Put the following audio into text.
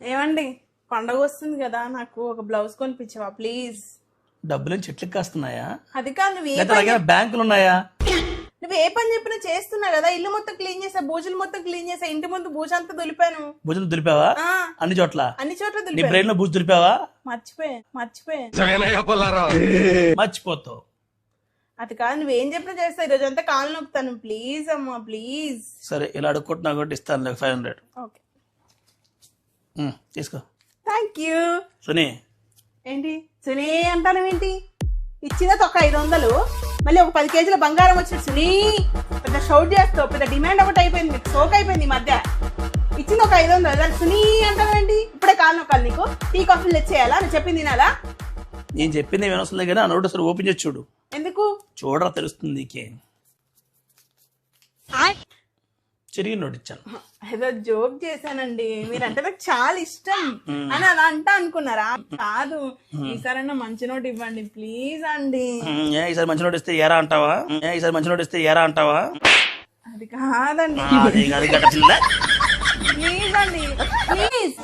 ఏమండి పండగ వస్తుంది కదా, నాకు ఒక బ్లౌజ్ కొనిపించవా ప్లీజ్? డబ్బులు చెట్లకి కాస్తున్నాయా? అది కాదు, నువ్వు బ్యాంకులు ఉన్నాయా? నువ్వు ఏ పని చెప్పినా చేస్తున్నా కదా. ఇల్లు మొత్తం క్లీన్ చేసా, బూజులు మొత్తం క్లీన్ చేసా, ఇంటి ముందు బూజు అంతా దులిపాను. బూజులు దులిపావా? అన్ని చోట్ల నీ బ్రెయిన్ లో బూజు దులిపావా? మర్చిపోతావు. అది కాదు, నువ్వేం చెప్పినా చేస్తా. ఈరోజు అంతా కాలు నొప్పుతాను. ప్లీజ్ అమ్మా ప్లీజ్. సరే ఇలా అడుక్కుంటున్నా కాబట్టి ఇస్తాను 500. ఓకే తీసుకో. Thank you. సునీ ఏంటి సునీ అంటాను ఏంటి? ఇచ్చినది ఒక 500, మళ్ళీ ఒక 10 కేజీల బంగారం వచ్చింది. సునీ పెద్ద షౌట్ చేస్తావు, పెద్ద డిమాండ్ ఒకటి అయిపోయింది, మీకు సోక్ అయిపోయింది ఈ మధ్య. ఇచ్చింది ఒక 500, దాన్ని సునీ అంటాను ఏంటి? ఇప్పుడే కాలు నొక్కాలి నీకు? టీ కాఫీలు తెచ్చేయాలా? నువ్వు చెప్పింది తినాలా? నేను చెప్పింది ఏమైనా వస్తుంది కానీ ఆ నోట్ అసలు ఓపెన్ చేసి చూడు. ఎందుకు? చూడరా తెలుస్తుంది నీకే. చిరిగి నోట్ ఇచ్చాను. ఏదో జోక్ చేశానండి, మీరంటే నాకు చాలా ఇష్టం అని అలా అంటా అనుకున్నారా? కాదు, ఈసారైనా మంచి నోట్ ఇవ్వండి ప్లీజ్ అండి. ఈసారి మంచి నోట్ ఇస్తే ఏరా అంటావా? అది కాదండి, ప్లీజ్ అండి ప్లీజ్.